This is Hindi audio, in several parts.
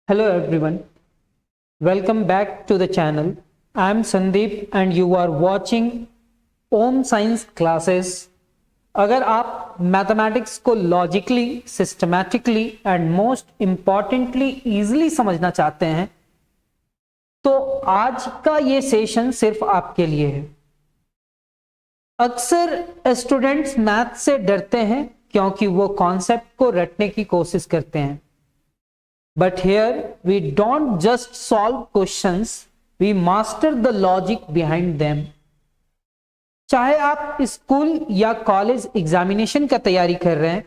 Hello everyone, welcome back to the channel. I am Sandeep and you are watching Home Science Classes. अगर आप मैथमेटिक्स को logically, systematically and most importantly easily समझना चाहते हैं तो आज का ये सेशन सिर्फ आपके लिए है। अक्सर स्टूडेंट्स मैथ से डरते हैं क्योंकि वो कॉन्सेप्ट को रटने की कोशिश करते हैं। But here we don't just solve questions, we master the logic behind them. चाहे आप स्कूल या कॉलेज एग्जामिनेशन का तैयारी कर रहे हैं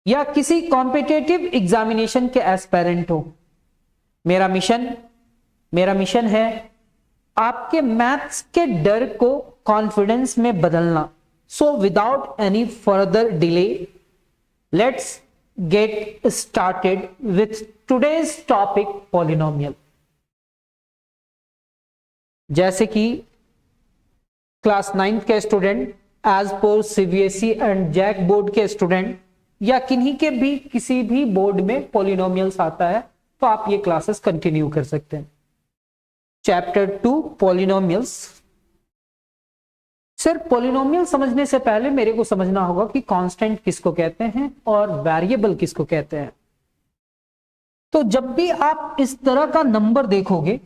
या किसी कॉम्पिटिटिव एग्जामिनेशन के एस्पिरेंट हो, मेरा मिशन है आपके मैथ्स के डर को कॉन्फिडेंस में बदलना। So without any further delay, let's get started with today's topic polynomial। जैसे कि क्लास 9th के student, as per CBSE and JAC board के स्टूडेंट या किन्हीं के भी किसी भी बोर्ड में पॉलिनोमियल्स आता है तो आप ये क्लासेस कंटिन्यू कर सकते हैं। Chapter 2 polynomials. सिर्फ पॉलिनोमियल समझने से पहले मेरे को समझना होगा कि कांस्टेंट किसको कहते हैं और वेरिएबल किसको कहते हैं। तो जब भी आप इस तरह का नंबर देखोगे,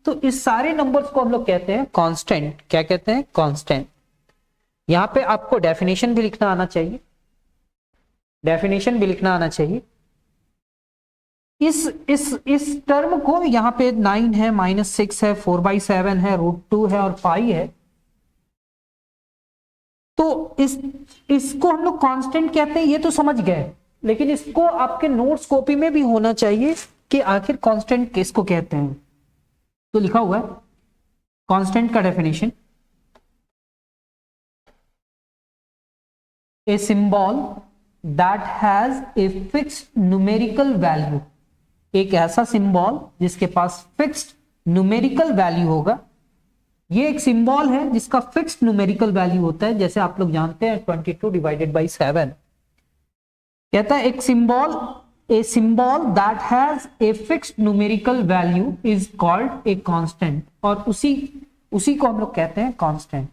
तो इस सारे नंबर्स को हम लोग कहते हैं कांस्टेंट। क्या कहते हैं? कांस्टेंट। यहां पे आपको डेफिनेशन भी लिखना आना चाहिए। इस टर्म को यहां पे 9 है, -6 है, 4/7 है, √2 है और पाई है। तो इसको हम लोग कांस्टेंट कहते हैं, ये तो समझ गए, लेकिन इसको आपके नोट्स कॉपी में भी होना चाहिए कि आखिर कांस्टेंट किसको कहते हैं। तो लिखा हुआ है कांस्टेंट का definition, a symbol that has a fixed numerical value. एक ऐसा सिंबल जिसके पास फिक्स्ड न्यूमेरिकल वैल्यू होगा। ये एक सिंबल है जिसका फिक्स्ड न्यूमेरिकल वैल्यू होता है। जैसे आप लोग जानते हैं 22/7 कहता है एक symbol, a symbol that has a fixed numerical value is called a constant. और उसी को हम लोग कहते हैं constant.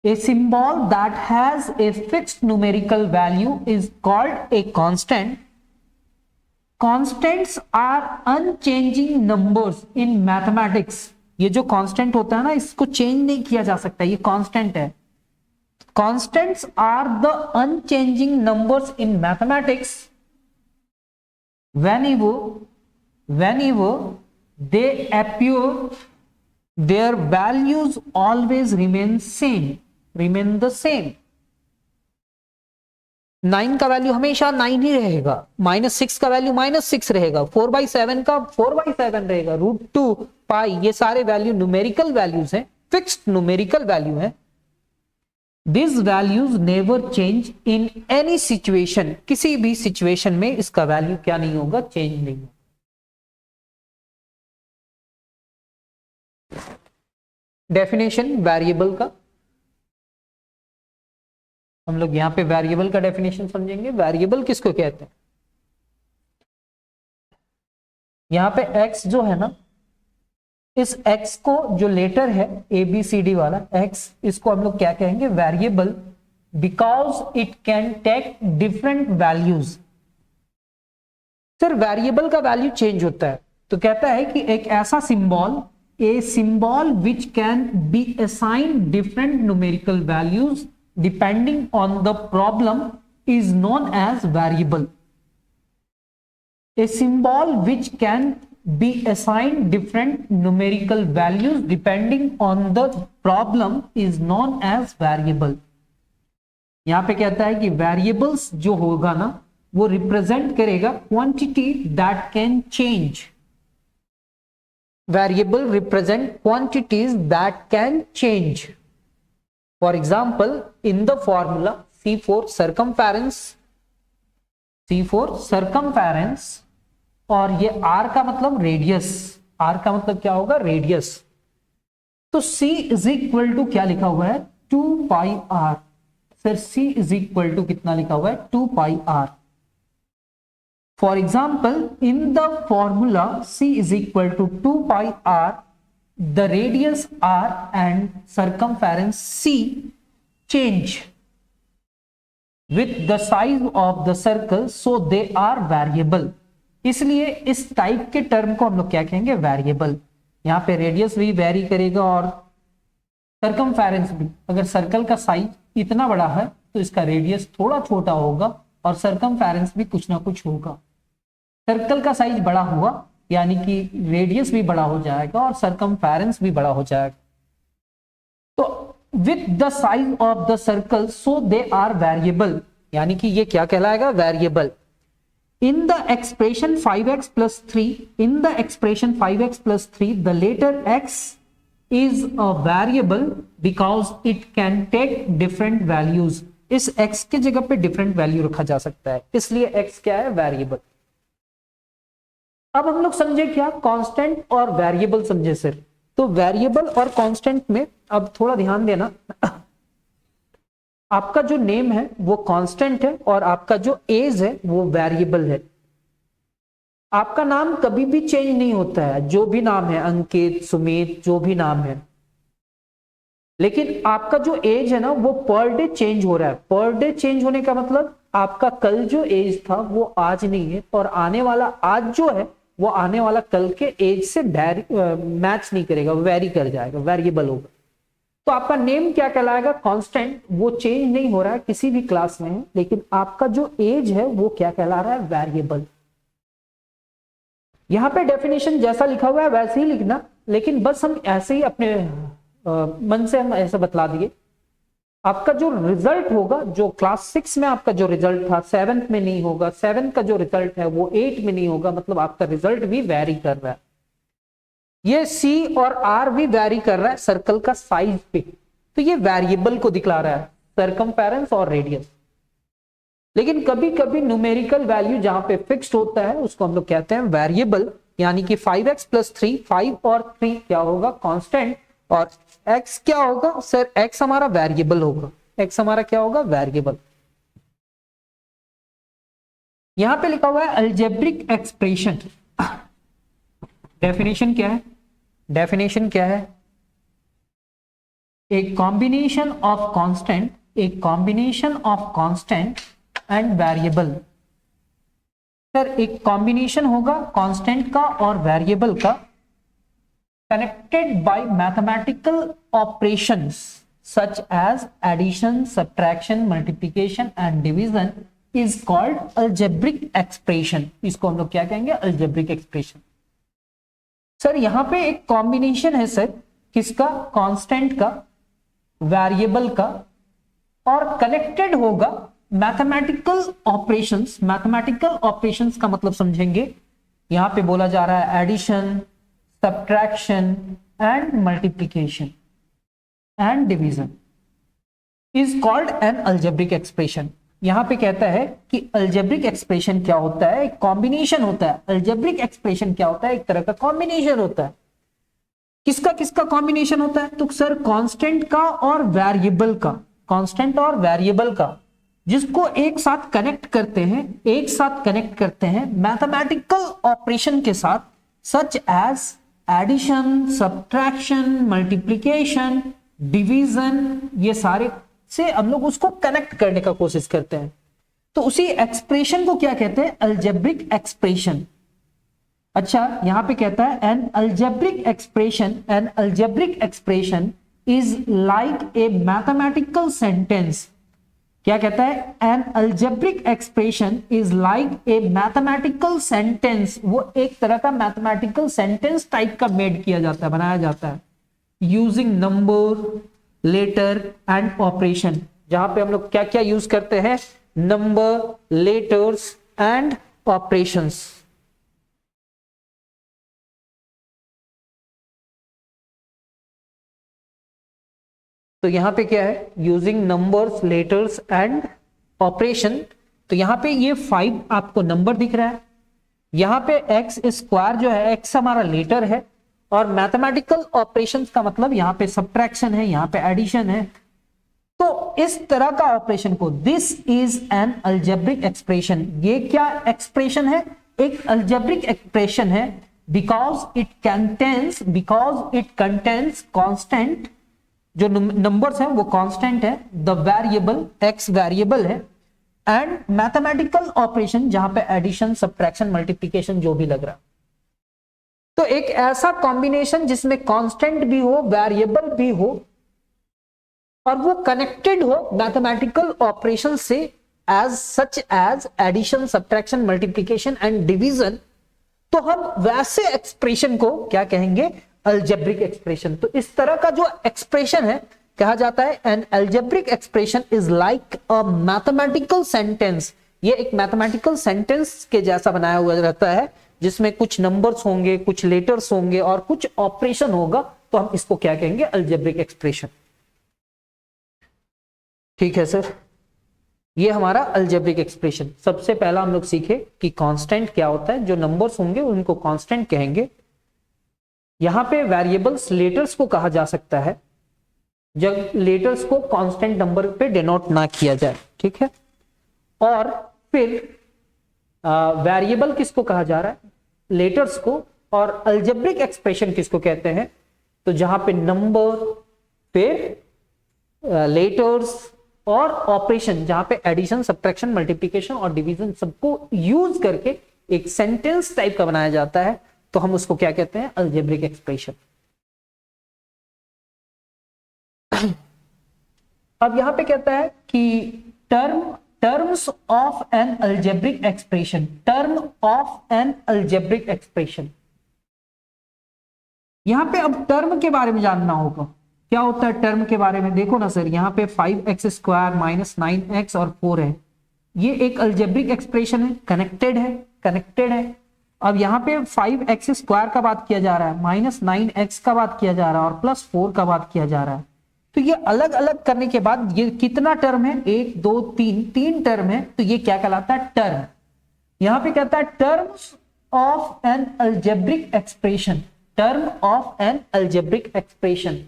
A symbol that has a fixed numerical value is called a constant. Constants are unchanging numbers in mathematics. ये जो constant होता है ना, इसको change नहीं किया जा सकता, ये constant है। Constants are the unchanging numbers in mathematics whenever they appear, their values always remain the same। 9 का वैल्यू हमेशा 9 ही रहेगा, -6 का वैल्यू -6 रहेगा, 4/7 का 4/7 रहेगा, √2 पाई, ये सारे वैल्यू न्यूमेरिकल वैल्यूज हैं, फिक्स्ड न्यूमेरिकल वैल्यू है। This values never change in any situation. किसी भी सिचुएशन में इसका वैल्यू क्या नहीं होगा? चेंज नहीं होगा। डेफिनेशन वेरिएबल का, हम लोग यहां पे वेरिएबल का डेफिनेशन समझेंगे। वेरिएबल किसको कहते हैं? यहां पे x जो है ना, इस x को जो लेटर है ABCD वाला x, इसको हम लोग क्या कहेंगे? Variable, because it can take different values. Sir variable का वैल्यू चेंज होता है, तो कहता है कि एक ऐसा symbol, a symbol which can be assigned different numerical values depending on the problem is known as variable। A symbol which can be assigned different numerical values depending on the problem is known as variable। यहां पे कहता है कि variables जो होगा ना, वो रिप्रेजेंट करेगा quantity that can change। Variable represent quantities that can change। For example, in the formula C for circumference, और ये R का मतलब रेडियस, R का मतलब क्या होगा? रेडियस। तो C इज इक्वल टू क्या लिखा हुआ है? 2 pi r. Sir c is equal to कितना लिखा हुआ है 2 pi r. For example in the formula c is equal to 2 pi r, the radius r and circumference c change with the size of the circle, so they are variable। इसलिए इस टाइप के टर्म को हम लोग क्या कहेंगे, वेरिएबल। यहाँ पे रेडियस भी वेरी करेगा और सरकमफेरेंस भी। अगर सर्कल का साइज इतना बड़ा है तो इसका रेडियस थोड़ा छोटा होगा और सरकमफेरेंस भी कुछ ना कुछ होगा। सर्कल का साइज बड़ा हुआ यानी कि रेडियस भी बड़ा हो जाएगा और सरकमफेरेंस भी बड़ा हो जाएगा। तो with the size of the circle so they are variable, यानी कि ये क्या कहलाएगा, variable. In the expression 5x plus 3, in the expression 5x plus 3, the letter x is a variable because it can take different values। इस x के जगह पे डिफरेंट वैल्यू रखा जा सकता है, इसलिए x क्या है, वेरिएबल। अब हम लोग समझे क्या, कांस्टेंट और वेरिएबल समझे सर। तो वेरिएबल और कांस्टेंट में अब थोड़ा ध्यान देना, आपका जो नेम है वो कांस्टेंट है और आपका जो एज है वो वेरिएबल है। आपका नाम कभी भी चेंज नहीं होता है, जो भी नाम है, अंकित, सुमित, जो भी नाम है। लेकिन आपका जो एज है ना वो पर डे चेंज हो रहा है। पर डे चेंज होने का मतलब आपका कल जो एज था वो आज नहीं है, और आने वाला आज जो है वो आने वाला कल के एज से मैच नहीं करेगा, वेरी कर जाएगा, वेरिएबल होगा। तो आपका नेम क्या कहलाएगा, कांस्टेंट, वो चेंज नहीं हो रहा है किसी भी क्लास में, लेकिन आपका जो एज है वो क्या कहला रहा है, वेरिएबल। यहां पे डेफिनेशन जैसा लिखा हुआ है वैसे ही लिखना, लेकिन बस हम ऐसे ही अपने मन से हम ऐसा बतला दिए। आपका जो रिजल्ट होगा, जो क्लास 6 में आपका जो रिजल्ट था 7th में नहीं होगा, 7th का जो रिजल्ट है वो 8 में नहीं होगा, मतलब आपका रिजल्ट भी वेरी कर रहा है। ये C और R भी वेरी कर रहा है सर्कल का साइज पे, तो ये वेरिएबल को दिखला रहा है, सरकमफेरेंस और रेडियस। लेकिन कभी कभी न्यूमेरिकल वैल्यू जहां पे फिक्स्ड होता है उसको हम लोग कहते हैं वेरिएबल, यानी कि 5x plus 3, 5 और 3 क्या होगा, कांस्टेंट, और x क्या होगा सर, x हमारा वेरिएबल होगा, x हमारा क्या होगा, वेरिएबल। यहां पे लिखा हुआ है अलजेब्रिक एक्सप्रेशन। डेफिनेशन क्या है, डेफिनेशन क्या है, a combination of constant, a combination of constant and variable. Sir एक कॉम्बिनेशन होगा कांस्टेंट का और वेरिएबल का, connected by mathematical operations such as addition, subtraction, multiplication and division is called algebraic expression. इसको हम लोग क्या कहेंगे, अलजेब्रिक एक्सप्रेशन। सर यहां पे एक कॉम्बिनेशन है सर, किसका, कांस्टेंट का, वेरिएबल का, और कनेक्टेड होगा मैथमेटिकल ऑपरेशंस। मैथमेटिकल ऑपरेशंस का मतलब समझेंगे, यहां पे बोला जा रहा है addition, subtraction and multiplication and division is called an algebraic expression. यहां पे कहता है कि अलजेब्रिक एक्सप्रेशन क्या होता है, एक कॉम्बिनेशन होता है। अलजेब्रिक एक्सप्रेशन क्या होता है, एक तरह का कॉम्बिनेशन होता है। किसका किसका कॉम्बिनेशन होता है, तो सर कांस्टेंट का और वेरिएबल का, कांस्टेंट और वेरिएबल का, जिसको एक साथ कनेक्ट करते हैं, एक साथ कनेक्ट करते हैं मैथमेटिकल ऑपरेशन के साथ, such as addition, subtraction, multiplication, division, ये सारे से हम लोग उसको कनेक्ट करने का कोशिश करते हैं। तो उसी एक्सप्रेशन को क्या कहते हैं, अलजेब्रिक एक्सप्रेशन। अच्छा यहां पे कहता है an algebraic expression, an algebraic expression is like a mathematical sentence. क्या कहता है, an algebraic expression is like a mathematical sentence. वो एक तरह का मैथमेटिकल सेंटेंस टाइप का मेड किया जाता है, बनाया जाता है, using number, letter and operation. जहां पे हम लोग क्या क्या यूज करते हैं, नंबर, लेटर्स एंड ऑपरेशंस। तो यहां पे क्या है, using numbers, letters and operation. तो यहां पे ये 5 आपको नंबर दिख रहा है, यहां पे एक्स स्क्वायर जो है, एक्स हमारा लेटर है, और मैथमेटिकल ऑपरेशंस का मतलब यहां पे सब्ट्रैक्शन है, यहां पे एडिशन है, तो इस तरह का ऑपरेशन को, this is an algebraic expression, ये क्या एक्सप्रेशन है, एक अलजेब्रिक एक्सप्रेशन है, बिकॉज इट कंटेन्स कांस्टेंट, जो नंबर्स हैं वो कांस्टेंट है, द वेरिएबल एक्स वेरिएबल है, एंड मैथमेटिकल ऑपरेशन जहां पे एडिशन सब्ट्रैक्शन मल्टीप्लिकेशन जो भी लग रहा। तो एक ऐसा कॉम्बिनेशन जिसमें कांस्टेंट भी हो, वेरिएबल भी हो, और वो कनेक्टेड हो मैथमेटिकल ऑपरेशन से, as such as addition subtraction multiplication and division, तो हम वैसे एक्सप्रेशन को क्या कहेंगे, अलजेब्रिक एक्सप्रेशन। तो इस तरह का जो एक्सप्रेशन है कहा जाता है an algebraic expression is like a mathematical sentence, ये एक मैथमेटिकल सेंटेंस के जैसा बनाया हुआ रहता है, जिसमें कुछ नंबर्स होंगे, कुछ लेटर्स होंगे और कुछ ऑपरेशन होगा, तो हम इसको क्या कहेंगे, अलजेब्रिक एक्सप्रेशन। ठीक है सर, ये हमारा अलजेब्रिक एक्सप्रेशन। सबसे पहला हम लोग सीखे कि कांस्टेंट क्या होता है, जो नंबर्स होंगे उनको कांस्टेंट कहेंगे। यहां पे वेरिएबल्स लेटर्स को कहा जा सकता है जब लेटर्स को कांस्टेंट नंबर पे डिनोट ना किया जाए, ठीक है। और फिर वेरिएबल किसको कहा जा रहा है, लेटर्स को, और अलजेब्रिक एक्सप्रेशन किसको कहते हैं, तो जहां पे नंबर, फिर लेटर्स और ऑपरेशन, जहां पे एडिशन सब्ट्रैक्शन मल्टीप्लिकेशन और डिवीजन सबको यूज करके एक सेंटेंस टाइप का बनाया जाता है, तो हम उसको क्या कहते हैं, अलजेब्रिक एक्सप्रेशन। अब यहां पे कहता है कि terms of an algebraic expression, term of an algebraic expression. यहां पे अब टर्म के बारे में जानना होगा, क्या होता है टर्म के बारे में। देखो ना सर, यहाँ पे 5x² माइनस 9x और 4 है, ये एक अलजेब्रिक एक्सप्रेशन है, कनेक्टेड है। अब यहाँ पे 5x² का बात किया जा रहा है, माइनस 9x का बात किया जा रहा है और प्लस 4 का बात किया जा रहा है। तो ये अलग अलग करने के बाद ये कितना टर्म है, 1 2 3, 3 टर्म है, तो ये क्या कहलाता है, टर्म। यहां पे कहता है terms of an algebraic expression, term of an algebraic expression.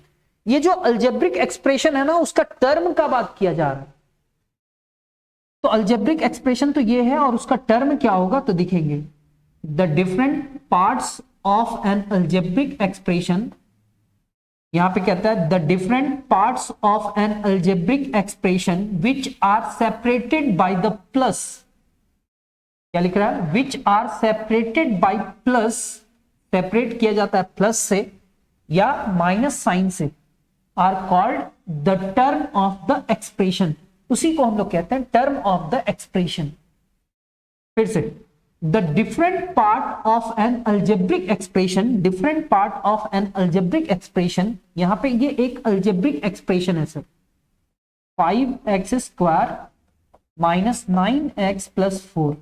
ये जो अलजेब्रिक एक्सप्रेशन है ना, उसका टर्म का बात किया जा रहा है। तो अलजेब्रिक एक्सप्रेशन तो ये है, और उसका टर्म क्या होगा तो दिखेंगे, the different parts of an algebraic expression. यहां पे कहता है the different parts of an algebraic expression which are separated by the plus, क्या लिख रहा है, which are separated by plus, separate किया जाता है प्लस से या माइनस साइन से, are called the term of the expression. उसी को हम लोग कहते हैं टर्म ऑफ द एक्सप्रेशन। फिर से, the different part of an algebraic expression, different part of an algebraic expression, यहां पे ये एक अलजेब्रिक एक्सप्रेशन है sir, 5x² minus 9x plus 4,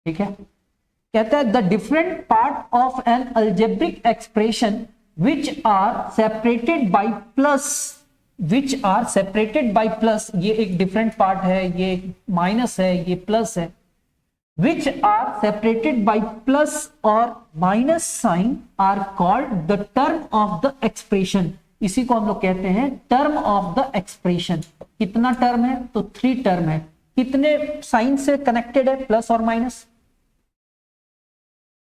ठीक है। कहता है the different part of an algebraic expression which are separated by plus, which are separated by plus, ये एक डिफरेंट पार्ट है, ये माइनस है, ये प्लस है, which are separated by plus or minus sign are called the term of the expression। इसी को हम लोग कहते हैं term of the expression। कितना टर्म है, तो 3 टर्म है। कितने साइन से कनेक्टेड है, प्लस और minus.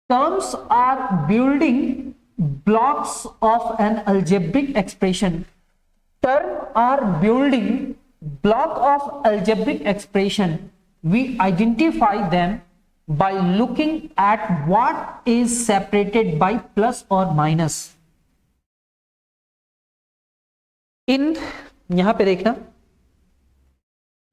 Terms are building blocks of an algebraic expression, term are building block of algebraic expression. We identify them by looking at what is separated by plus or minus। In यहां पे देखना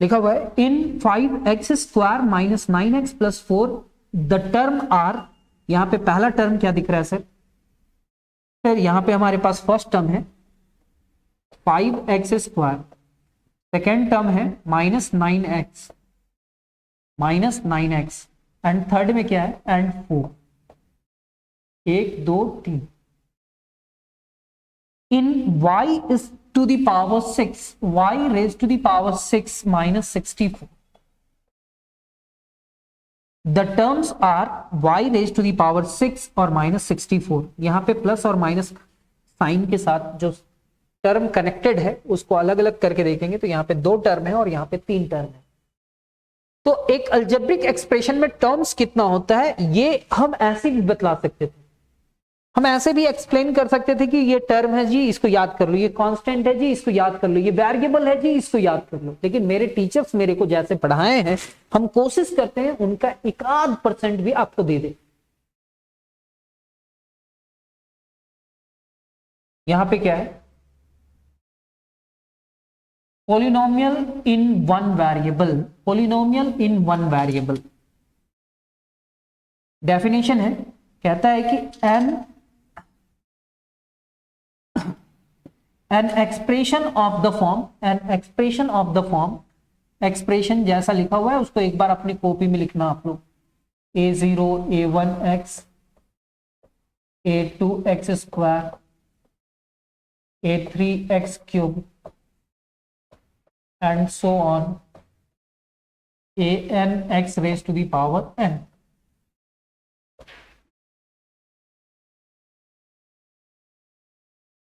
लिखा हुआ है, in 5x² minus 9x plus 4 the term are, यहां पे पहला टर्म क्या दिख रहा है सर, फिर यहां पे हमारे पास फर्स्ट टर्म है 5x², सेकेंड टर्म है माइनस 9x एंड थर्ड में क्या है, and 4, 1 2 3। In y is to the power 6, y raised to the power 6 minus 64, the terms are y raised to the power 6 और minus 64। यहां पे प्लस और माइनस साइन के साथ जो टर्म कनेक्टेड है उसको अलग अलग करके देखेंगे तो यहाँ पे 2 टर्म है और यहाँ पे 3 टर्म है। तो एक अलजेब्रिक एक्सप्रेशन में टर्म्स कितना होता है ये हम ऐसे भी बतला सकते थे, हम ऐसे भी एक्सप्लेन कर सकते थे कि ये टर्म है जी इसको याद कर लो, ये कांस्टेंट है जी इसको याद कर लो, ये वेरिएबल है जी इसको याद कर लो। लेकिन मेरे टीचर्स मेरे को जैसे पढ़ाए हैं हम कोशिश करते हैं उनका 1% भी आपको दे दे। यहां पे क्या है, polynomial in one variable, polynomial in one variable definition है, कहता है कि an expression of the form, an expression of the form, expression जैसा लिखा हुआ है उसको एक बार अपनी कॉपी में लिखना आप लोग, a0 a1x a2x square a3x cube and so on an x raised to the power n।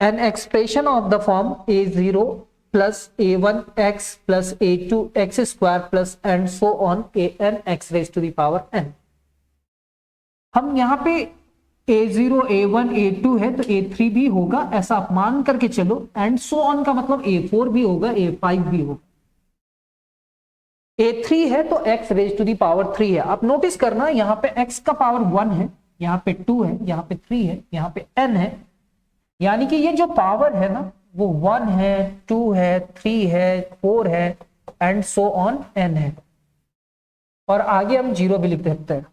An expression of the form a0 plus a1x plus a2x square plus and so on an x raised to the power n। हम यहाँ पे a0 a1 a2 है तो a3 भी होगा ऐसा आप मान करके चलो, एंड सो ऑन का मतलब a4 भी होगा a5 भी होगा। a3 है तो x raise to the power 3 है। आप नोटिस करना यहाँ पे x का पावर 1 है, यहाँ पे 2 है, यहाँ पे 3 है, यहाँ पे n है, यानी कि ये जो पावर है ना वो 1 है 2 है 3 है 4 है एंड सो ऑन n है, और आगे हम 0 भी लिख सकते हैं।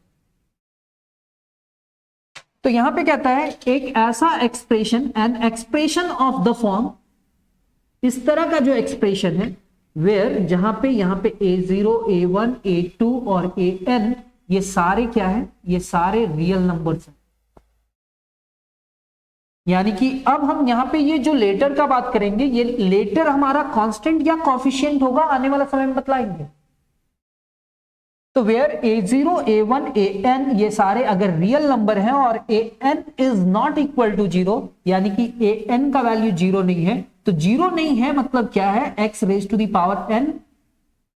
तो यहां पे कहता है एक ऐसा expression, an expression of the form, इस तरह का जो एक्सप्रेशन है वेयर जहां पे यहां पे a0 a1 a2 और an ये सारे क्या है, ये सारे रियल नंबर्स हैं। यानी कि अब हम यहां पे ये जो लेटर का बात करेंगे ये लेटर हमारा कांस्टेंट या कोफिशिएंट होगा, आने वाला समय में बतलाएंगे। तो वेयर a0 a1 an ये सारे अगर रियल नंबर हैं और an is not equal to 0 यानी कि an का वैल्यू 0 नहीं है, तो 0 नहीं है मतलब क्या है, x raise to the power n,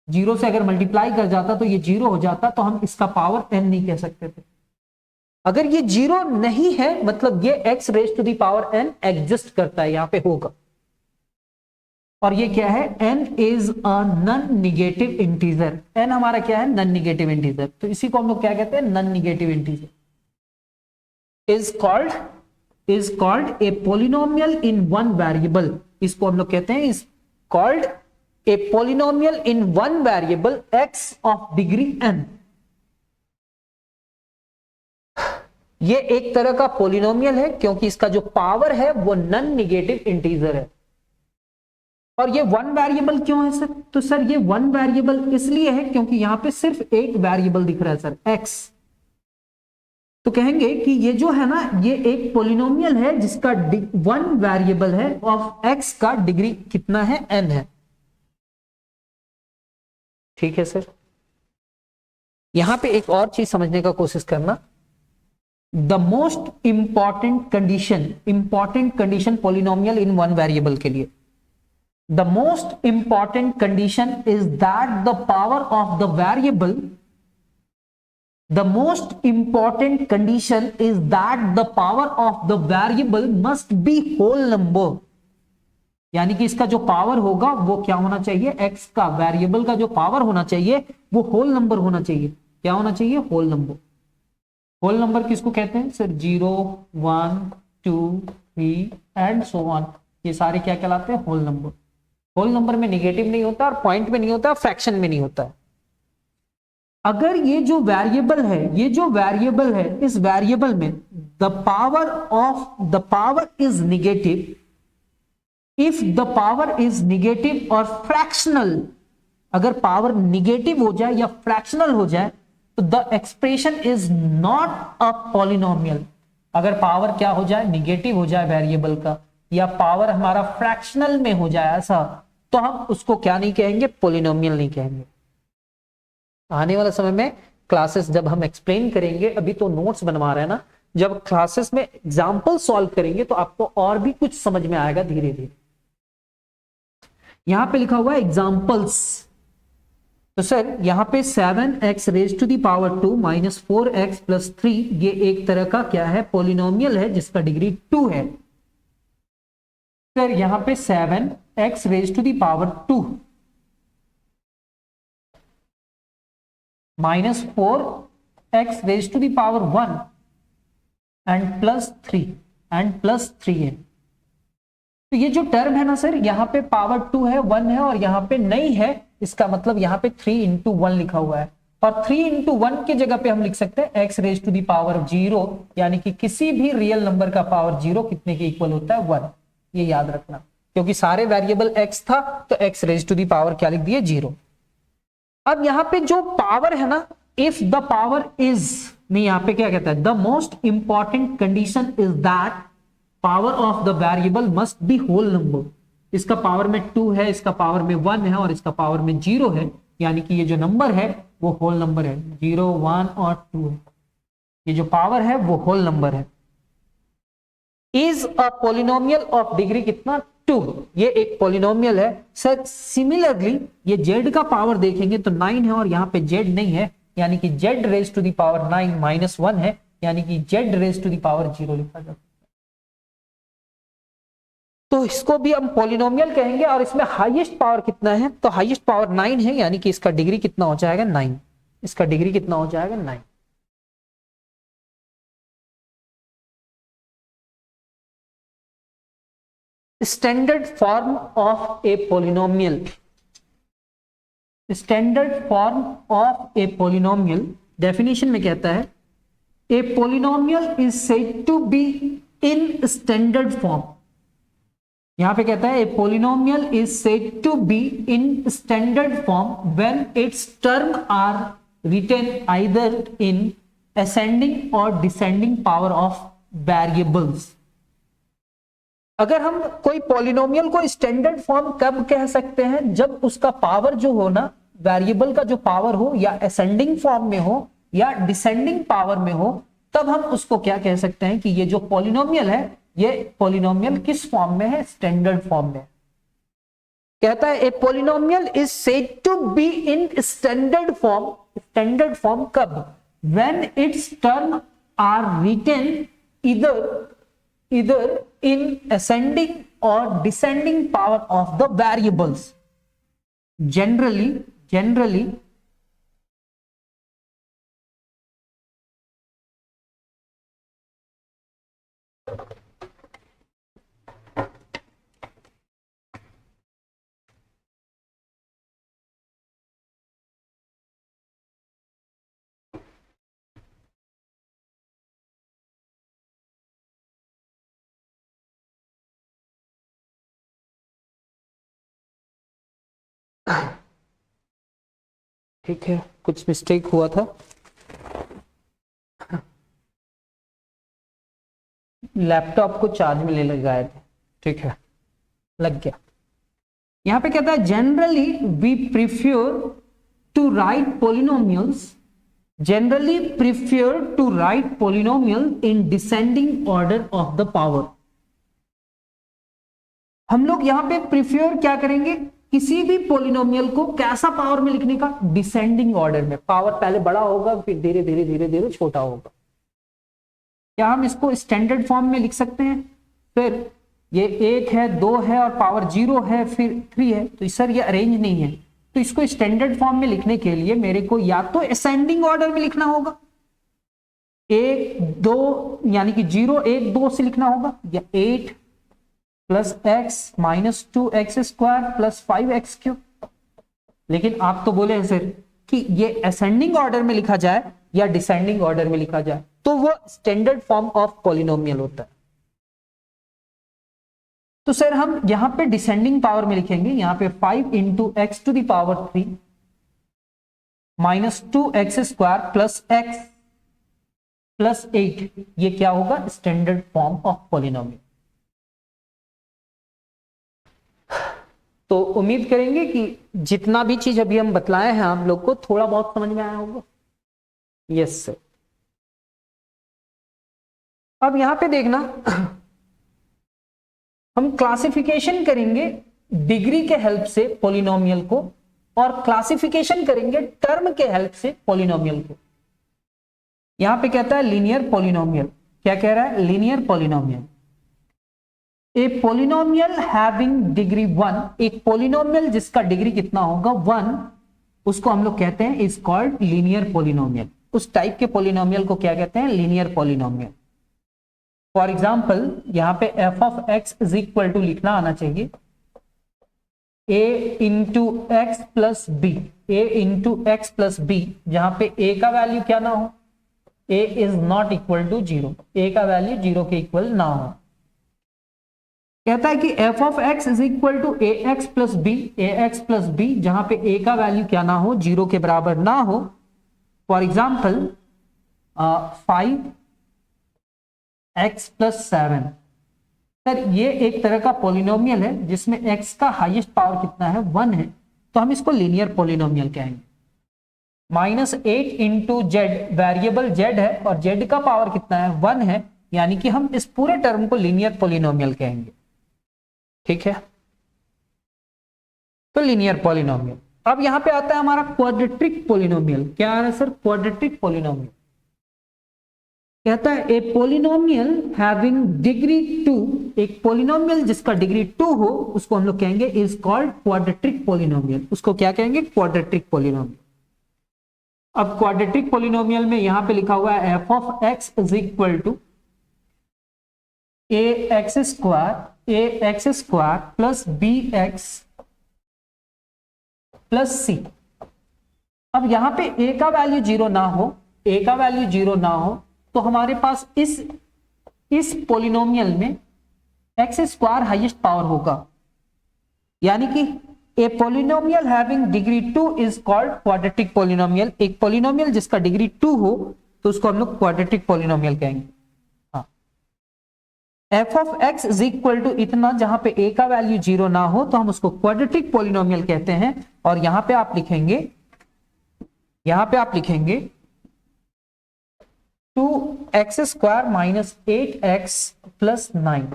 0 से अगर मल्टीप्लाई कर जाता तो ये 0 हो जाता, तो हम इसका पावर n नहीं कह सकते थे। अगर ये 0 नहीं है मतलब ये x raise to the power n exist करता है, यहां पे होगा। और ये क्या है, n is a non negative integer, n हमारा क्या है, नॉन निगेटिव इंटीजर। तो इसी को हम लोग क्या कहते हैं, non negative integer. Is called a polynomial in one variable, इसको हम लोग कहते हैं is called a polynomial in one variable x of degree n। ये एक तरह का पोलिनोमियल है क्योंकि इसका जो पावर है वो नॉन निगेटिव इंटीजर है। और ये वन वेरिएबल क्यों है सर, तो सर ये वन वेरिएबल इसलिए है क्योंकि यहां पे सिर्फ एक वेरिएबल दिख रहा है सर, x। तो कहेंगे कि ये जो है ना ये एक पोलिनोमियल है जिसका वन वेरिएबल है ऑफ x का डिग्री कितना है, n है। ठीक है सर। यहां पे एक और चीज समझने का कोशिश करना, the most important condition polynomial in one variable के लिए, the most important condition is that the power of the variable, the most important condition is that the power of the variable must be whole number। यानी कि इसका जो पावर होगा वो क्या होना चाहिए, x का वेरिएबल का जो पावर होना चाहिए वो होल नंबर होना चाहिए। क्या होना चाहिए, होल नंबर। होल नंबर किसको कहते हैं सर, 0 1 2 3 एंड सो ऑन, ये सारे क्या कहलाते हैं, होल नंबर। होल नंबर में निगेटिव नहीं होता और पॉइंट में नहीं होता, फ्रैक्शन में नहीं होता है। अगर ये जो वेरिएबल है इस वेरिएबल में the power is negative, if the power is negative और फ्रैक्शनल, अगर पावर निगेटिव हो जाए या फ्रैक्शनल हो जाए तो the expression is not a polynomial. अगर पावर क्या हो जाए, निगेटिव हो जाए वेरिएबल का, या पावर हमारा फ्रैक्शनल में हो जाए ऐसा, तो हम उसको क्या नहीं कहेंगे, पॉलिनोमियल नहीं कहेंगे। आने वाला समय में क्लासेस जब हम एक्सप्लेन करेंगे, अभी तो नोट्स बनवा रहे हैं ना, जब क्लासेस में एग्जांपल सॉल्व करेंगे तो आपको और भी कुछ समझ में आएगा धीरे धीरे। यहां पे लिखा हुआ है एग्जाम्पल्स। तो सर यहाँ पे 7x raise to the power 2 minus 4x plus 3 ये एक तरह का क्या है, पोलिनोमियल है जिसका डिग्री 2 है। सर यहाँ पे 7x raise to the power 2 minus 4x raise to the power 1 and plus 3 है। तो ये जो टर्म है ना सर, यहाँ पे पावर 2 है, 1 है और यहाँ पे नहीं है, इसका मतलब यहाँ पे 3 इंटू 1 लिखा हुआ है। और 3 इंटू 1 की जगह पे हम लिख सकते हैं x raise to the power 0, यानी कि किसी भी रियल नंबर का पावर 0 कितने के इक्वल होता है, 1। ये याद रखना, क्योंकि सारे वेरिएबल x था तो x raise to the power क्या लिख दिए, 0। अब यहाँ पे जो पावर है ना, इफ द पावर इज, नहीं यहाँ पे क्या कहता है, the most important condition is that power of the variable must be whole number. इसका पावर में 2 है, इसका पावर में 1 है और इसका पावर में 0 है, यानी कि ये जो नंबर है वो होल नंबर है, 0, 1 और 2 है। ये जो पावर है वो होल नंबर है। Is a polynomial of degree कितना, 2। ये एक पोलिनोमियल है। सर सिमिलरली ये z का पावर देखेंगे तो 9 है और यहाँ पे z नहीं है, यानी कि z raise to the power 9 minus 1 है, यानी कि z raise to the power 0 लिखा जाता है। तो इसको भी हम पॉलिनोमियल कहेंगे। और इसमें हाईएस्ट पावर कितना है, तो हाईएस्ट पावर 9 है, यानी कि इसका डिग्री कितना हो जाएगा, 9। इसका डिग्री कितना हो जाएगा, 9। Standard form of a polynomial, standard form of a polynomial definition में कहता है, a polynomial is said to be in standard form. यहां पे कहता है a polynomial is said to be in standard form when its term are written either in ascending और डिसेंडिंग पावर ऑफ वेरिएबल्स। अगर हम कोई पॉलिनोमियल को स्टैंडर्ड फॉर्म कब कह सकते हैं, जब उसका पावर जो हो ना, वेरिएबल का जो पावर हो या असेंडिंग फॉर्म में हो या डिसेंडिंग पावर में हो, तब हम उसको क्या कह सकते हैं कि ये जो पॉलिनोमियल है, ये पॉलिनोमियल किस फॉर्म में है, स्टैंडर्ड फॉर्म में। कहता है a polynomial is said to be in standard form. Standard form कब, when its term are written either in ascending or descending power of the variables. Generally ठीक है, कुछ मिस्टेक हुआ था, लैपटॉप को चार्ज में ले लगाए थे, ठीक है, लग गया। यहां पे कहता है generally we prefer to write polynomials, generally prefer to write polynomial in descending order of the power. हम लोग यहां पे प्रिफर क्या करेंगे, किसी भी पॉलिनोमियल को कैसा पावर में लिखने का, डिसेंडिंग ऑर्डर में। पावर पहले बड़ा होगा फिर धीरे धीरे धीरे धीरे छोटा होगा। क्या हम इसको स्टैंडर्ड फॉर्म में लिख सकते हैं, फिर ये 1 है, 2 है और पावर 0 है, फिर 3 है, तो सर ये अरेंज नहीं है। तो इसको स्टैंडर्ड फॉर्म में लिखने के लिए मेरे को या तो असेंडिंग ऑर्डर में लिखना होगा, 1 2 यानी कि 0 1 2 से लिखना होगा, या 8 plus x minus 2x square plus 5x cube. लेकिन आप तो बोले हैं सर कि ये असेंडिंग ऑर्डर में लिखा जाए या डिसेंडिंग ऑर्डर में लिखा जाए, तो वो स्टैंडर्ड फॉर्म ऑफ पॉलिनोमियल होता है। तो सर हम यहां पे डिसेंडिंग पावर में लिखेंगे, यहां पे 5 into x to the power 3 minus 2x square plus x plus 8, ये क्या होगा, स्टैंडर्ड फॉर्म ऑफ पॉलिनोमियल। तो उम्मीद करेंगे कि जितना भी चीज अभी हम बतलाए हैं आप लोग को थोड़ा बहुत समझ में आया होगा। Yes sir. अब यहां पे देखना, हम क्लासिफिकेशन करेंगे डिग्री के हेल्प से पॉलिनोमियल को और क्लासिफिकेशन करेंगे टर्म के हेल्प से पॉलिनोमियल को। यहां पे कहता है लीनियर पॉलिनोमियल। क्या कह रहा है? Linear polynomial. A polynomial having degree 1, एक पॉलिनोमियल जिसका डिग्री कितना होगा? 1, उसको हम लोग कहते हैं इज कॉल्ड लीनियर पॉलिनोमियल। उस टाइप के पॉलिनोमियल को क्या कहते हैं? Linear polynomial. फॉर एग्जाम्पल यहां पे f of x is equal to लिखना आना चाहिए a into x plus b, a into x plus b, जहां पे ए का वैल्यू क्या ना हो? A is not equal to 0, a का वैल्यू 0 के इक्वल ना हो। कहता है कि f of x is equal to a x plus b, a x plus b, जहां पे ए का वैल्यू क्या ना हो? 0 के बराबर ना हो। For example 5x plus 7। Sir ये एक तरह का पॉलिनोमियल है जिसमें x का हाईएस्ट पावर कितना है? 1 है, तो हम इसको लीनियर पॉलिनोमियल कहेंगे। -8 इंटू जेड, वेरिएबल जेड है और जेड का पावर कितना है? 1 है, यानी कि हम इस पूरे टर्म को लीनियर पॉलिनोमियल कहेंगे। ठीक है, तो लीनियर पॉलिनोमियल। अब यहां पे आता है हमारा क्वाड्रेटिक पॉलिनोमियल। क्या आ रहा है सर? Quadratic polynomial. कहता है ए पॉलिनोमियल हैविंग डिग्री 2, एक पॉलिनोमियल जिसका डिग्री 2 हो उसको हम लोग कहेंगे इज कॉल्ड क्वाड्रेटिक पॉलिनोमियल। उसको क्या कहेंगे? Quadratic polynomial. अब क्वाड्रेटिक पॉलिनोमियल में यहां पे लिखा हुआ है f of x is equal to a x square plus B x plus c. अब यहां पे a का वैल्यू 0 ना हो, a का वैल्यू 0 ना हो, तो हमारे पास इस पॉलिनोमियल में एक्स स्क्वायर हाईएस्ट पावर होगा, यानी कि ए polynomial having degree 2 is called quadratic polynomial. एक पॉलिनोमियल जिसका डिग्री 2 हो तो उसको हम लोग क्वाड्रेटिक पॉलिनोमियल कहेंगे। हाँ, f of x is equal to इतना, जहां पे ए का वैल्यू 0 ना हो तो हम उसको क्वाड्रेटिक पॉलिनोमियल कहते हैं। और यहां पे आप लिखेंगे 2x square minus 8x plus 9।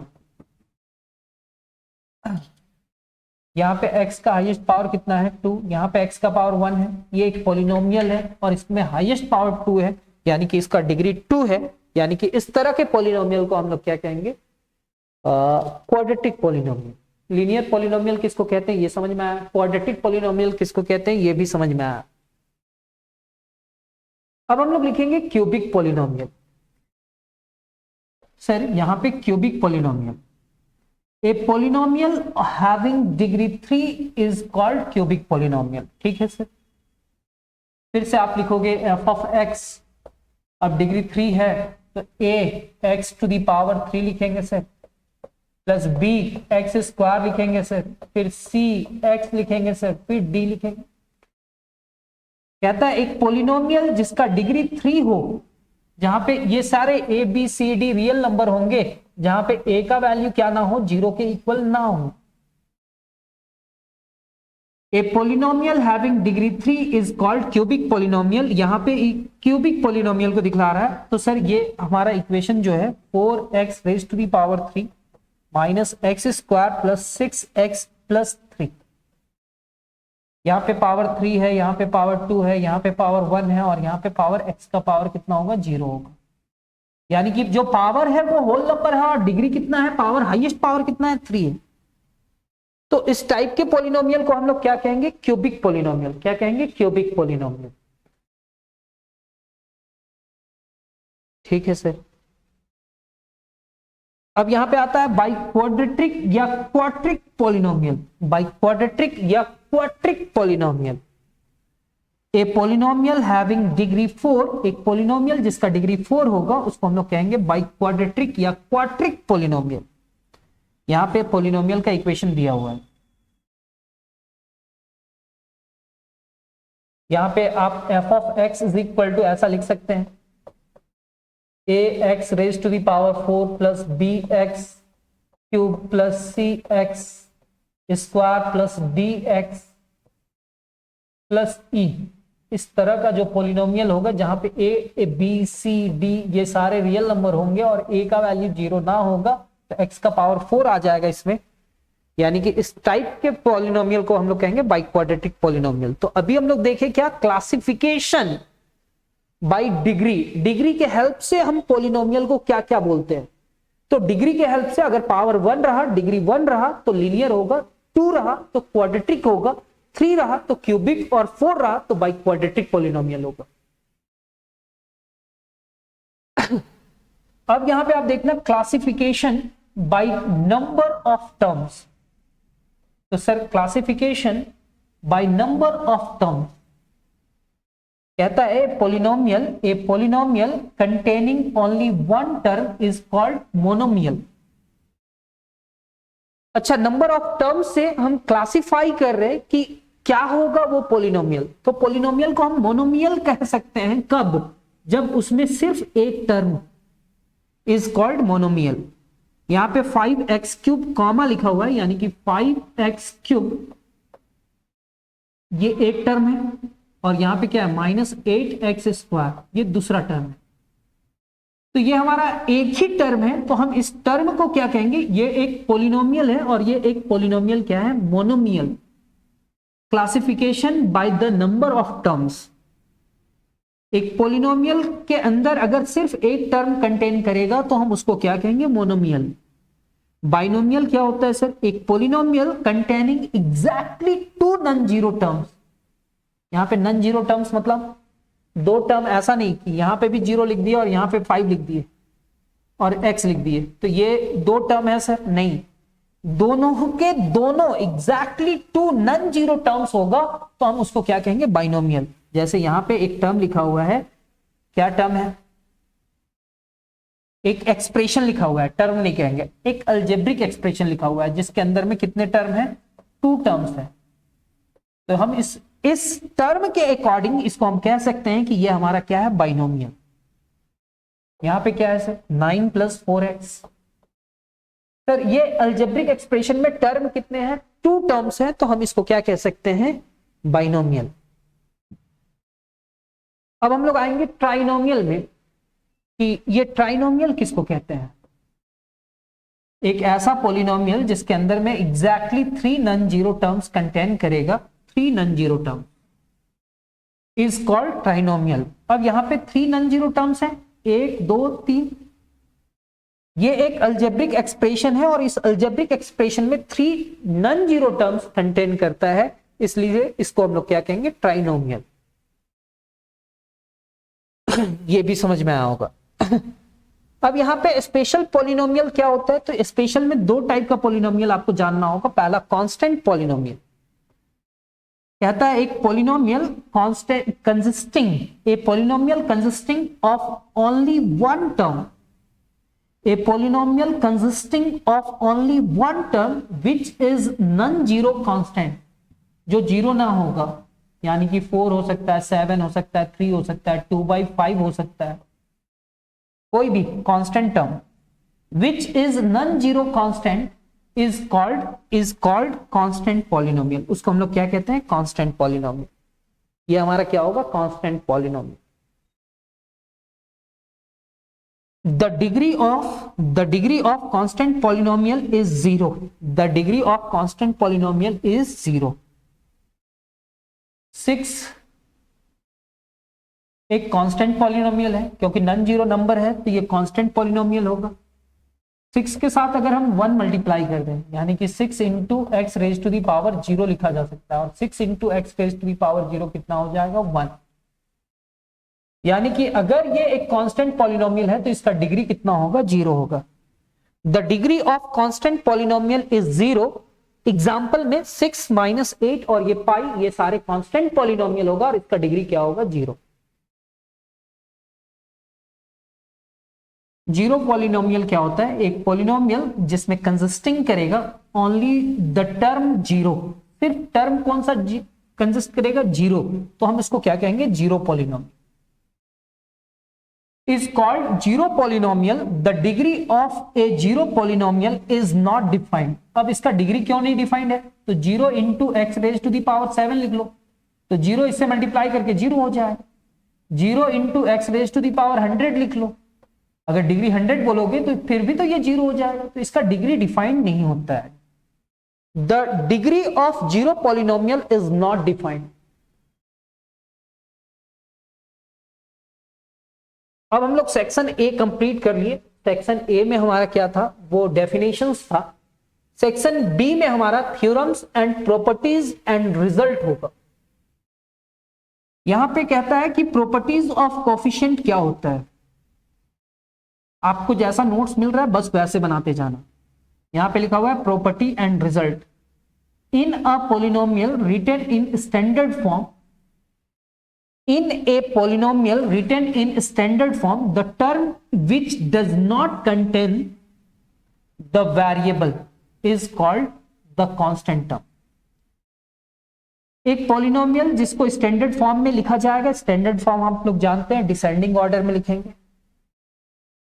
यहां पे x का हाईएस्ट पावर कितना है? 2। यहां पे x का पावर 1 है। ये एक पॉलिनोमियल है और इसमें हाईएस्ट पावर 2 है, यानी कि इसका डिग्री 2 है। यानी कि इस तरह के पॉलिनोमियल को हम लोग क्या कहेंगे? Quadratic polynomial. लीनियर पॉलिनोमियल किसको कहते हैं ये समझ में आया। क्वाड्रेटिक पॉलिनोमियल किसको कहते हैं ये भी समझ में आया। अब हम लोग लिखेंगे क्यूबिक पॉलिनोमियल। सर यहां पे cubic polynomial, a polynomial having degree 3 is called cubic polynomial. ठीक है सर, फिर से आप लिखोगे एफ ऑफ एक्स, अब डिग्री 3 है तो A X to the power 3 लिखेंगे sir, plus B X square लिखेंगे सर, फिर सी एक्स लिखेंगे सर, फिर डी लिखेंगे। कहता है एक पॉलिनोमियल जिसका डिग्री 3 हो, जहां पे ये सारे A B C D real number होंगे, जहां पे ए का वैल्यू क्या ना हो? 0 के इक्वल ना हो। ए polynomial having degree 3 is called cubic polynomial. यहां पे क्यूबिक पॉलिनोमियल को दिखला रहा है, तो सर ये हमारा इक्वेशन जो है 4x raise to the power 3 minus X square plus 6x plus 3। यहाँ पे पावर 3 है, यहाँ पे पावर 2 है, यहाँ पे पावर 1 है और यहाँ पे पावर x का पावर कितना होगा? 0 होगा। यानी कि जो पावर है वो होल नंबर है और डिग्री कितना है? पावर, हाईएस्ट पावर कितना है? 3 है। तो इस टाइप के पॉलिनोमियल को हम लोग क्या कहेंगे? Cubic polynomial. क्या कहेंगे? Cubic polynomial. ठीक है सर। अब यहां पे आता है बाई क्वाड्रेटिक या क्वाट्रिक पॉलिनोमियल। बाई क्वाड्रेटिक या quartic polynomial, a polynomial having degree 4, एक पॉलिनोमियल जिसका डिग्री 4 होगा उसको हम लोग कहेंगे बाई क्वाड्रेटिक या क्वाट्रिक पॉलिनोमियल। यहां पे पॉलिनोमियल का इक्वेशन दिया हुआ है, यहां पे आप f of x is equal to ऐसा लिख सकते हैं a x raise to the power 4 plus B x cube plus c x square plus d x plus e. इस तरह का जो पॉलिनोमियल होगा जहां पे ए बी सी डी ये सारे रियल नंबर होंगे और ए का वैल्यू 0 ना होगा, तो एक्स का पावर 4 आ जाएगा इसमें। यानी कि इस टाइप के पॉलिनोमियल को हम लोग कहेंगे बाई क्वाड्रेटिक पॉलिनोमियल। तो अभी हम लोग देखें क्या, क्लासिफिकेशन बाई डिग्री। डिग्री के हेल्प से हम पॉलिनोमियल को क्या क्या बोलते हैं। तो डिग्री के हेल्प से अगर पावर 1 रहा, डिग्री 1 रहा तो लीनियर होगा, 2 रहा तो क्वाड्रेटिक होगा, 3 रहा तो क्यूबिक, और 4 रहा तो बाई क्वाड्रेटिक पॉलिनोमियल होगा। अब यहां पे आप देखना classification by number of terms. तो sir classification by number of terms कहता है a polynomial containing only one term is called monomial. अच्छा, नंबर ऑफ टर्म्स से हम क्लासिफाई कर रहे हैं कि क्या होगा वो पॉलिनोमियल। तो पॉलिनोमियल को हम मोनोमियल कह सकते हैं कब, जब उसमें सिर्फ एक टर्म इज कॉल्ड मोनोमियल। यहां पे 5x³ कॉमा लिखा हुआ है, यानी कि 5x³ ये एक टर्म है, और यहां पे क्या है -8x², ये दूसरा टर्म है। तो ये हमारा एक ही टर्म है, तो हम इस टर्म को क्या कहेंगे, ये एक पॉलिनोमियल है, और ये एक पॉलिनोमियल क्या है, monomial. Classification by the number of terms. एक पॉलिनोमियल के अंदर अगर सिर्फ एक टर्म कंटेन करेगा तो हम उसको क्या कहेंगे, मोनोमियल। बाइनोमियल क्या होता है सर, एक polynomial containing exactly 2 non zero terms. यहां पे नॉन जीरो टर्म्स मतलब दो टर्म, ऐसा नहीं कि यहां पे भी 0 लिख दिया और यहां पे 5 लिख दिए और x लिख दिए, तो ये 2 टर्म है सर, नहीं। दोनों के दोनों एग्जैक्टली 2 नॉन जीरो टर्म्स होगा तो हम उसको क्या कहेंगे, बाइनोमियल। जैसे यहां पे एक टर्म लिखा हुआ है, क्या टर्म है, एक एक्सप्रेशन लिखा हुआ है, टर्म नहीं कहेंगे, एक अलजेब्रिक एक्सप्रेशन लिखा हुआ है जिसके अंदर में कितने टर्म है, 2 टर्म्स है। तो हम इस टर्म के अकॉर्डिंग इसको हम कह सकते हैं कि ये हमारा क्या है, बाइनोमियल। यहां पे क्या है सर, 9 + 4x। सर ये अलजेब्रिक एक्सप्रेशन में टर्म कितने हैं, 2 टर्म्स हैं, तो हम इसको क्या कह सकते हैं, बाइनोमियल। अब हम लोग आएंगे ट्राइनोमियल में, कि ये ट्राइनोमियल किसको कहते हैं। एक ऐसा पॉलिनोमियल जिसके अंदर में exactly 3 non zero terms contain करेगा, 3 non zero term is called trinomial. अब यहां पे 3 नॉन जीरो टर्म्स हैं, 1 2 3। ये एक अलजेब्रिक एक्सप्रेशन है और इस अलजेब्रिक एक्सप्रेशन में 3 नॉन जीरो टर्म्स कंटेन करता है, इसलिए इसको हम लोग क्या कहेंगे, ट्राइनोमियल। ये भी समझ में आया होगा। अब यहां पे स्पेशल पॉलिनोमियल क्या होता है, तो स्पेशल में 2 टाइप का पॉलिनोमियल आपको जानना होगा। पहला कांस्टेंट पॉलिनोमियल, कहता है एक polynomial constant consisting, a polynomial consisting of only one term, a polynomial consisting of only one term which is non zero constant, जो जीरो ना होगा, यानी कि 4 हो सकता है, 7 हो सकता है, 3 हो सकता है, 2/5 हो सकता है, कोई भी constant term which is non zero constant is called constant polynomial. उसको हम लोग क्या कहते हैं, कांस्टेंट पॉलिनोमियल। ये हमारा क्या होगा, constant polynomial. The degree of constant polynomial is 0। The degree of constant polynomial is 0। 6 एक कांस्टेंट पॉलिनोमियल है, क्योंकि नॉन जीरो नंबर है तो ये कांस्टेंट पॉलिनोमियल होगा। 6 के साथ अगर हम 1 मल्टीप्लाई कर दें, यानी कि 6 × x⁻⁴ 0 लिखा जा सकता है, और 6 × x⁻⁴ कितना हो जाएगा, 1। यानी कि अगर ये एक कांस्टेंट पॉलिनोमियल है तो इसका डिग्री कितना होगा, 0 होगा। The degree of constant polynomial is 0। Example में 6 - 8 और ये पाई, ये सारे कांस्टेंट पॉलिनोमियल होगा और इसका डिग्री क्या होगा, 0। 0 पॉलिनोमियल क्या होता है, एक पॉलिनोमियल जिसमें कंसिस्टिंग करेगा ओनली द टर्म 0, सिर्फ टर्म कौन सा कंसिस्ट करेगा, 0, तो हम इसको क्या कहेंगे, 0 polynomial is called 0 polynomial. The degree of A 0 polynomial is not defined. अब इसका डिग्री क्यों नहीं डिफाइंड है, तो 0 × x⁻⁷ लिख लो, तो 0 इससे मल्टीप्लाई करके 0 हो जाए। 0 × x⁻100 लिख लो, अगर डिग्री 100 बोलोगे तो फिर भी तो ये 0 हो जाएगा, तो इसका डिग्री डिफाइंड नहीं होता है। The degree of zero polynomial is not defined. अब हम लोग सेक्शन ए कंप्लीट कर लिए। सेक्शन ए में हमारा क्या था, वो डेफिनेशंस था। सेक्शन बी में हमारा theorems and properties and result होगा। यहां पे कहता है कि प्रॉपर्टीज ऑफ कोफिशिएंट क्या होता है। आपको जैसा नोट्स मिल रहा है बस वैसे बनाते जाना। यहां पे लिखा हुआ है property and result in a polynomial written in standard form. In a polynomial written in standard form, the term which does not contain the variable is called the constant term. एक पॉलिनोमियल जिसको स्टैंडर्ड फॉर्म में लिखा जाएगा, स्टैंडर्ड फॉर्म हम लोग जानते हैं डिसेंडिंग ऑर्डर में लिखेंगे।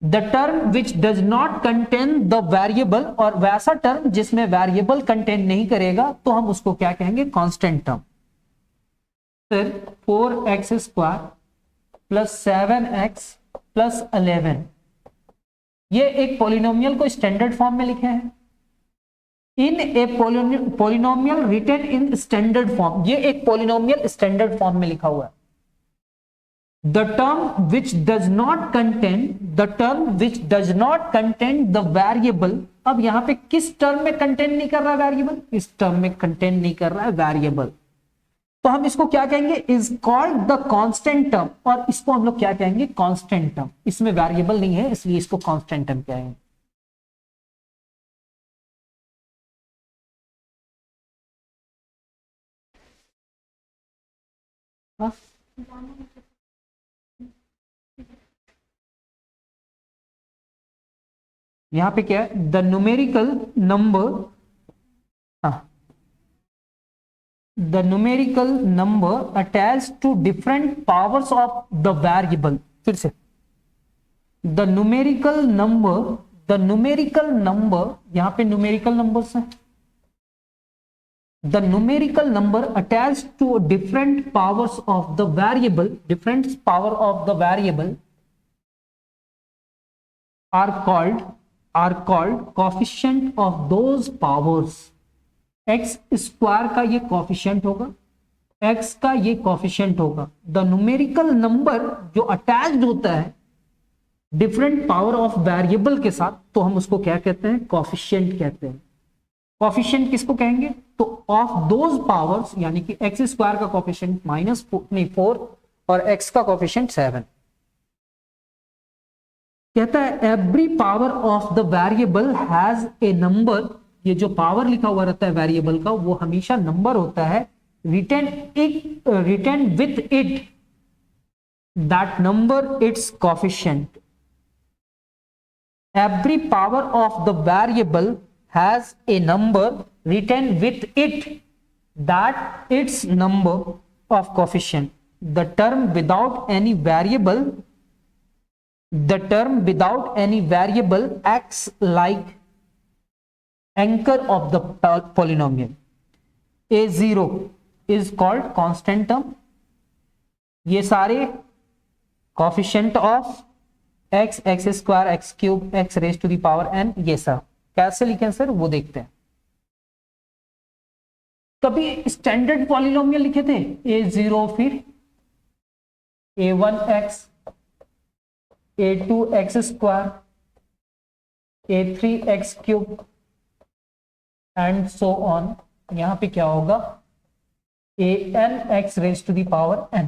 The term which does not contain the variable, और वैसा टर्म जिसमें वेरिएबल कंटेन नहीं करेगा तो हम उसको क्या कहेंगे, कांस्टेंट टर्म। फिर 4x square plus 7x plus 11, ये एक पॉलिनोमियल को स्टैंडर्ड फॉर्म में लिखे हैं। In a polynomial written in standard form, ये एक पॉलिनोमियल स्टैंडर्ड फॉर्म में लिखा हुआ है। The term which does not contain, the term which does not contain the variable. अब यहां पे किस टर्म में कंटेन नहीं कर रहा है वेरिएबल, इस टर्म में कंटेन नहीं कर रहा है वेरिएबल, तो हम इसको क्या कहेंगे, is called the constant term. और इसको हम लोग क्या कहेंगे, कांस्टेंट टर्म। इसमें वेरिएबल नहीं है इसलिए इसको कांस्टेंट टर्म कहेंगे। यहां पे क्या है, the numerical number, the numerical number attached to different powers of the variable। फिर से the numerical number यहां पे numerical numbers है। the numerical number attached to different powers of the variable, different power of the variable are called coefficient of those powers। X square का ये कॉफिशिएंट होगा, एक्स का ये कॉफिशिएंट होगा। द न्यूमेरिकल नंबर जो अटैच्ड होता है डिफरेंट पावर ऑफ वेरिएबल के साथ, तो हम उसको क्या कहते हैं, कॉफिशिएंट कहते हैं। कॉफिशिएंट किसको कहेंगे, तो ऑफ दोज पावर्स, यानी कि एक्स स्क्वायर का कॉफिशिएंट -4 और एक्स का कॉफिशिएंट 7। कहता है every power of the variable has a number. ये जो पावर लिखा हुआ रहता है वेरिएबल का वो हमेशा नंबर होता है। Return with it that number it's coefficient. Every power of the variable has a number return with it that it's number of coefficient. The term without any variable acts like anchor of the polynomial। a0 is called constant term। ये सारे coefficient of x, x square, x cube, x raised to the power n, ये सब कैसे लिखें सर वो देखते हैं। कभी स्टैंडर्ड पॉलिनोमियल लिखे थे a0, फिर a1x, a2x square, a3x cube and so on. यहां पे क्या होगा, an x raise to the power n।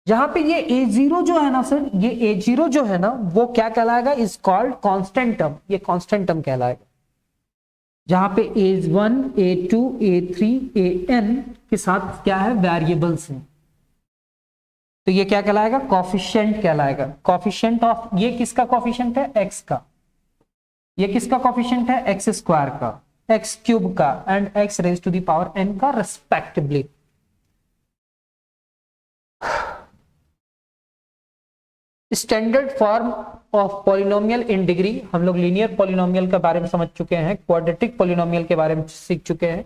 जहां पे ये a0 जो है ना सर, ये a0 जो है ना वो क्या कहलाएगा, इज कॉल्ड कांस्टेंट टर्म। ये कांस्टेंट टर्म कहलाएगा। जहां पे a1, a2, a3, an के साथ क्या है, वेरिएबल्स हैं, तो ये क्या कहलाएगा, कॉफिशिएंट कहलाएगा। कॉफिशिएंट ऑफ, ये किसका कॉफिशिएंट है, x का। ये किसका कॉफिशिएंट है, एक्स स्क्वायर का, एक्स क्यूब का and X raise to the power n का respectively. Standard form of polynomial in degree, हम लोग लीनियर पॉलिनोमियल के बारे में समझ चुके हैं, क्वाड्रेटिक पॉलिनोमियल के बारे में सीख चुके हैं।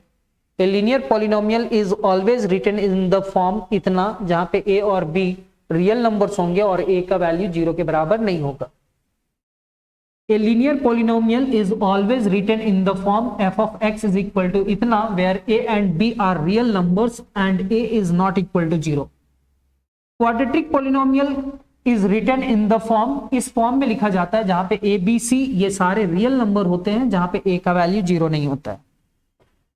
A linear polynomial is always written in the form इतना, जहां पे a और b रियल नंबर्स होंगे और a का वैल्यू 0 के बराबर नहीं होगा। A linear polynomial is always written in the form f of x is equal to इतना where a and b are real numbers and a is not equal to 0. Quadratic polynomial is written in the form, इस फॉर्म में लिखा जाता है जहां पे a b c ये सारे रियल नंबर होते हैं, जहां पे a का वैल्यू 0 नहीं होता है.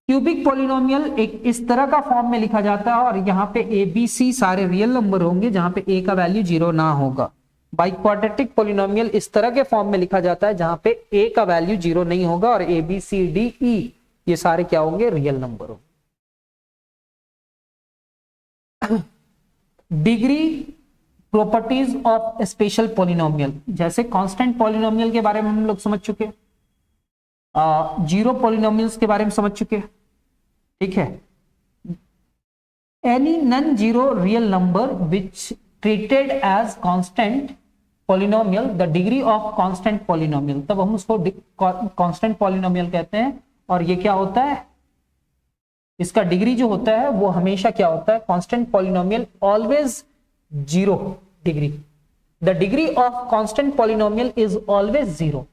क्यूबिक पॉलिनोमियल एक इस तरह का फॉर्म में लिखा जाता है और यहाँ पे a b c सारे रियल नंबर होंगे जहां पे a का वैल्यू 0 ना होगा. बाई क्वाड्रेटिक पॉलिनोमियल इस तरह के फॉर्म में लिखा जाता है जहां पे a का वैल्यू 0 नहीं होगा और a b c d e ये सारे क्या होंगे, रियल नंबर होंगे. Degree properties of special polynomial, जैसे कांस्टेंट पॉलिनोमियल के बारे में हम लोग समझ चुके, जीरो पॉलिनोमियल्स के बारे में समझ चुके, ठीक है. Any non zero real number which treated as constant polynomial, the degree of constant polynomial, तब हम उसको कांस्टेंट पॉलिनोमियल कहते हैं. और ये क्या होता है, इसका डिग्री जो होता है वो हमेशा क्या होता है, constant polynomial always 0 degree. The degree of constant polynomial is always 0.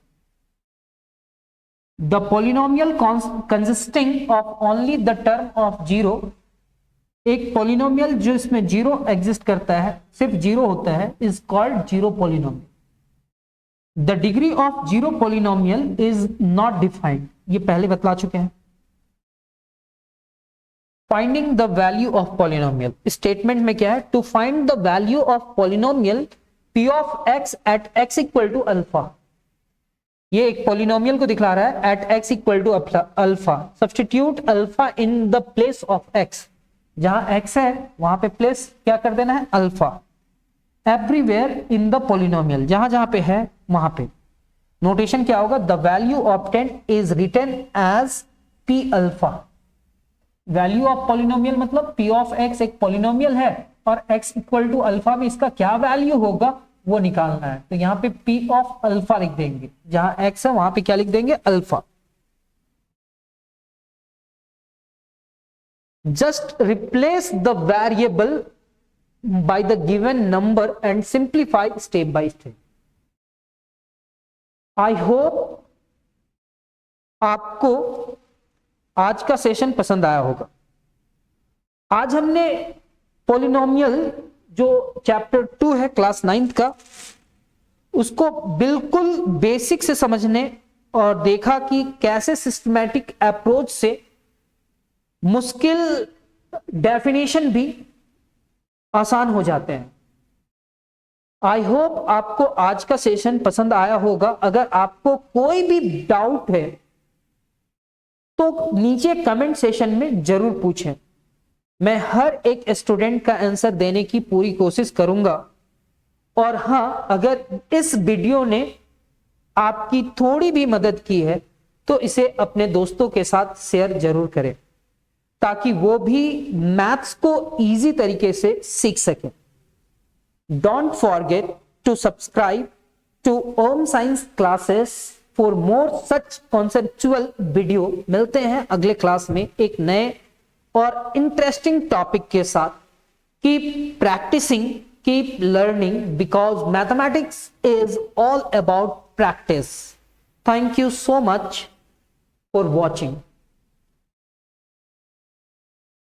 The polynomial consisting of only the term of 0, एक पॉलिनोमियल जो इसमें 0 एग्जिस्ट करता है, सिर्फ 0 होता है, is called zero polynomial. The degree of zero polynomial is not defined, ये पहले बतला चुके हैं. Finding the value of polynomial, statement में क्या है, to find the value of polynomial p of x at x equal to alpha. ये एक पॉलिनोमियल को दिखला रहा है at x equal to alpha. Substitute alpha in the place of x, जहां x है वहां पे प्लेस क्या कर देना है, alpha. Everywhere in the polynomial, जहां जहां पे है वहां पे. नोटेशन क्या होगा, the value obtained is written as p alpha. Value of polynomial मतलब p ऑफ x एक पॉलिनोमियल है और x इक्वल टू अल्फा में इसका क्या वैल्यू होगा वो निकालना है. तो यहाँ पे p ऑफ अल्फा लिख देंगे, जहां x है वहां पे क्या लिख देंगे, alpha. Just replace the variable by the given number and simplify step by step. I hope आपको आज का सेशन पसंद आया होगा. आज हमने पॉलिनोमियल जो चैप्टर 2 है क्लास 9th का, उसको बिल्कुल बेसिक से समझने और देखा कि कैसे सिस्टमैटिक अप्रोच से मुश्किल डेफिनेशन भी आसान हो जाते हैं. आई होप आपको आज का सेशन पसंद आया होगा. अगर आपको कोई भी डाउट है तो नीचे कमेंट सेशन में जरूर पूछें. मैं हर एक स्टूडेंट का आंसर देने की पूरी कोशिश करूंगा. और हाँ, अगर इस वीडियो ने आपकी थोड़ी भी मदद की है तो इसे अपने दोस्तों के साथ शेयर जरूर करें ताकि वो भी मैथ्स को इजी तरीके से सीख सके. Don't forget to subscribe to Om science classes for more such conceptual video. मिलते हैं अगले क्लास में एक नए और इंटरेस्टिंग टॉपिक के साथ. Keep practising, keep learning, because mathematics is all about practice. Thank you so much for watching.